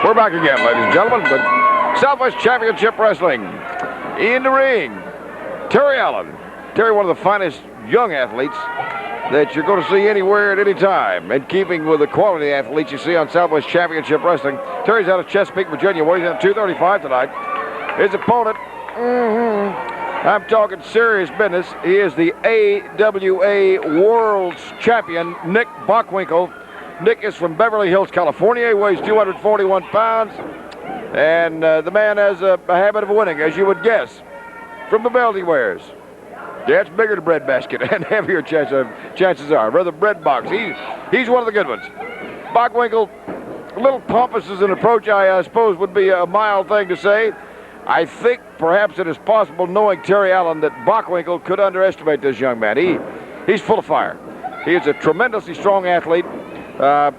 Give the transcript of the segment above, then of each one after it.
We're back again, ladies and gentlemen. But Southwest Championship Wrestling. In the ring, Terry Allen. Terry, one of the finest young athletes that you're going to see anywhere at any time. In keeping with the quality athletes you see on Southwest Championship Wrestling. Terry's out of Chesapeake, Virginia. Weighs in at 235 tonight. His opponent, I'm talking serious business. He is the AWA World Champion, Nick Bockwinkel. Nick is from Beverly Hills, California. He weighs 241 pounds. And the man has a habit of winning, as you would guess, from the belt he wears. Yeah, it's bigger than bread basket and heavier chances are. Rather bread box. He's one of the good ones. Bockwinkel, a little pompous as an approach, I suppose, would be a mild thing to say. I think perhaps it is possible, knowing Terry Allen, that Bockwinkel could underestimate this young man. He's full of fire. He is a tremendously strong athlete. There's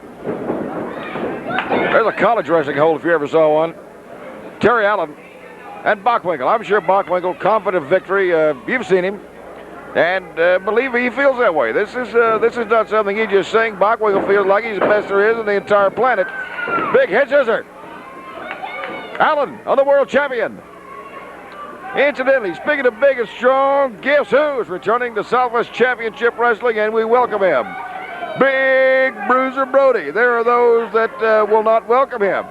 a college wrestling hold if you ever saw one. Terry Allen and Bockwinkel. I'm sure Bockwinkel, confident of victory. You've seen him. And believe me, he feels that way. This is not something he just saying. Bockwinkel feels like he's the best there is in the entire planet. Big head scissor. Allen on the world champion. Incidentally, speaking of big and strong, guess who is returning to Southwest Championship Wrestling, and we welcome him. Big Bruiser Brody. There are those that will not welcome him.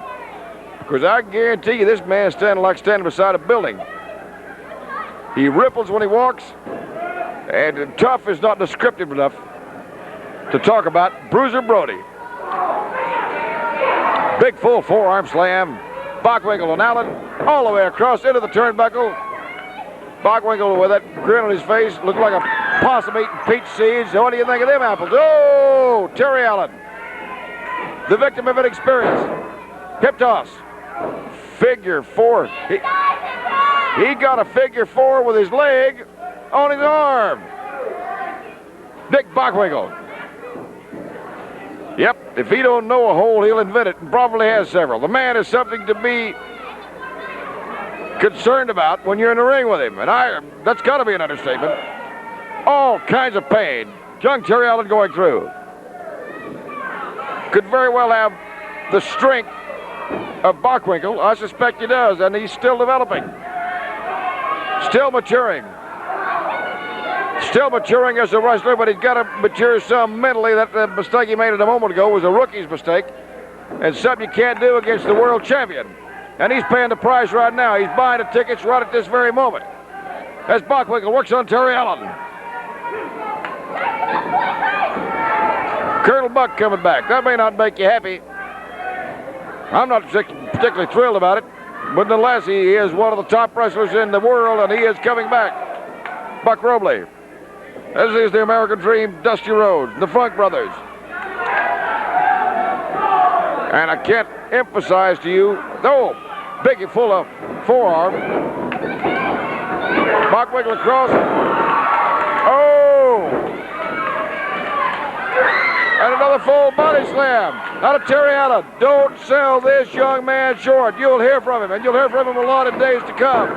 Because I guarantee you this man is standing beside a building. He ripples when he walks, and tough is not descriptive enough to talk about Bruiser Brody. Big full forearm slam. Bockwinkel and Allen all the way across into the turnbuckle. Bockwinkel with that grin on his face, looked like a possum eating peach seeds. What do you think of them apples? Oh, Terry Allen, the victim of inexperience. Hip toss. Figure four. He got a figure four with his leg on his arm. Nick Bockwinkel. Yep, if he don't know a hole, he'll invent it, and probably has several. The man is something to be concerned about when you're in the ring with him, and that's got to be an understatement. All kinds of pain. Young Terry Allen going through. Could very well have the strength of Bockwinkel. I suspect he does, and he's still developing. Still maturing. Still maturing as a wrestler, but he's got to mature some mentally. That mistake he made a moment ago was a rookie's mistake, and something you can't do against the world champion. And he's paying the price right now. He's buying the tickets right at this very moment. As Bockwinkel works on Terry Allen. Colonel Buck coming back. That may not make you happy. I'm not particularly thrilled about it, but nonetheless, he is one of the top wrestlers in the world, and he is coming back. Buck Robley. As is the American Dream, Dusty Rhodes, the Funk Brothers. And I can't emphasize to you, Biggie full of forearm. Bockwinkel across. Oh! And another full body slam out of Terry Allen. Don't sell this young man short. You'll hear from him, and you'll hear from him a lot in days to come.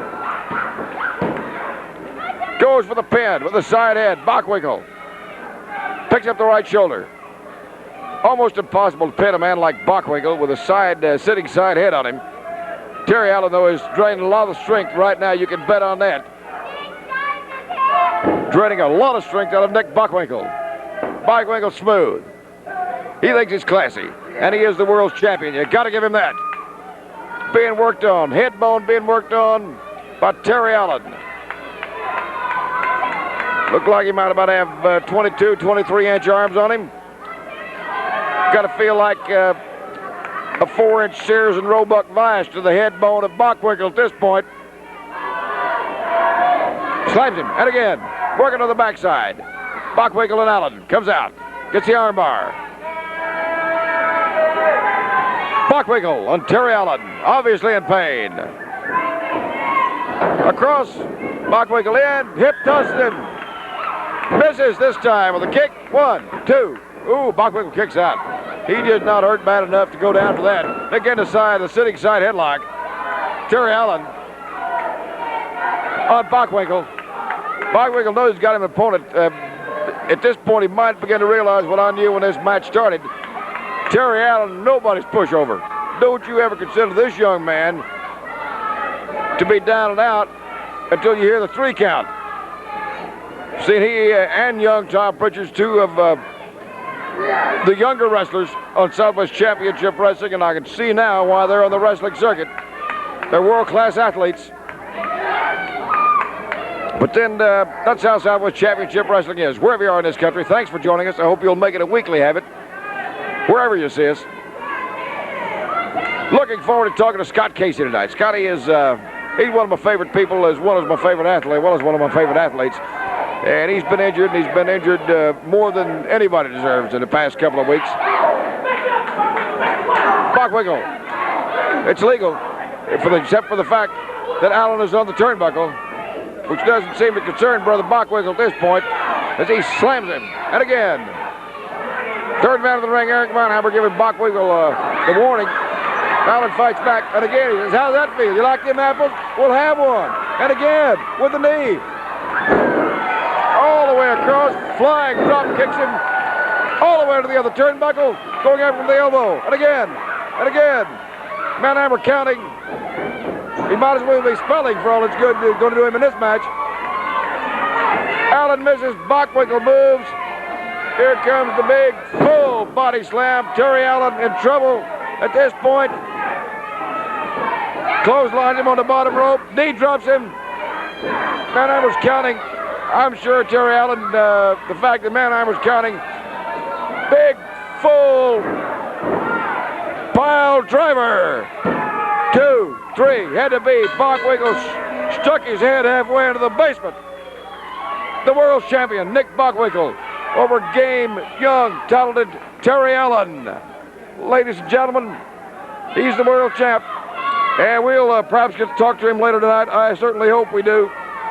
Goes for the pin with the side head. Bockwinkel picks up the right shoulder. Almost impossible to pin a man like Bockwinkel with a sitting side head on him. Terry Allen, though, is draining a lot of strength right now. You can bet on that. Draining a lot of strength out of Nick Bockwinkel. Bockwinkel smooth. He thinks he's classy, and he is the world's champion. You got to give him that. Being worked on, head bone being worked on by Terry Allen. Looked like he might about have 22, 23-inch arms on him. Got to feel like a 4-inch Sears and Roebuck vise to the head bone of Bockwinkel at this point. Slams him, and again, working on the backside. Bockwinkel and Allen comes out, gets the arm bar. Bockwinkel on Terry Allen, obviously in pain. Across, Bockwinkel in, hip tosses him. Misses this time with a kick. 1, 2. Ooh, Bockwinkel kicks out. He did not hurt bad enough to go down for that. Again, the sitting side headlock. Terry Allen on Bockwinkel. Bockwinkel knows he's got him an opponent. At this point, he might begin to realize what I knew when this match started. Terry Allen, nobody's pushover. Don't you ever consider this young man to be down and out until you hear the 3 count. See, he and young Tom Pritchard's 2 of the younger wrestlers on Southwest Championship Wrestling, and I can see now why they're on the wrestling circuit. They're world-class athletes. But then that's how Southwest Championship Wrestling is. Wherever you are in this country, thanks for joining us. I hope you'll make it a weekly habit, wherever you see us. Looking forward to talking to Scott Casey tonight. Scotty is he's one of my favorite people, as well as my favorite athlete, one of my favorite athletes. And he's been injured, and he's been injured more than anybody deserves in the past couple of weeks. Bockwinkel. It's legal, except for the fact that Allen is on the turnbuckle, which doesn't seem to concern Brother Bockwinkel at this point, as he slams him. And again, third man of the ring, Eric Mannheimer, giving Bockwinkel the warning. Allen fights back, and again, he says, how's that feel? You like them apples? We'll have one. And again, with the knee. All the way across, flying drop kicks him all the way to the other turnbuckle, going out from the elbow. And again, Mannheimer counting. He might as well be spelling for all it's good going to do him in this match. Allen misses, Bockwinkel moves. Here comes the big full body slam. Terry Allen in trouble at this point. Clotheslines him on the bottom rope. Knee drops him. Mannheimer's counting. I'm sure Terry Allen, the fact that Mannheimer's counting, big, full, pile driver. 2, 3, had to be. Bockwinkel stuck his head halfway into the basement. The world champion, Nick Bockwinkel, over game, young, talented Terry Allen. Ladies and gentlemen, he's the world champ. And we'll perhaps get to talk to him later tonight. I certainly hope we do.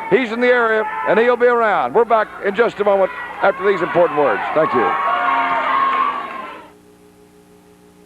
He's in the area, and he'll be around. We're back in just a moment after these important words. Thank you.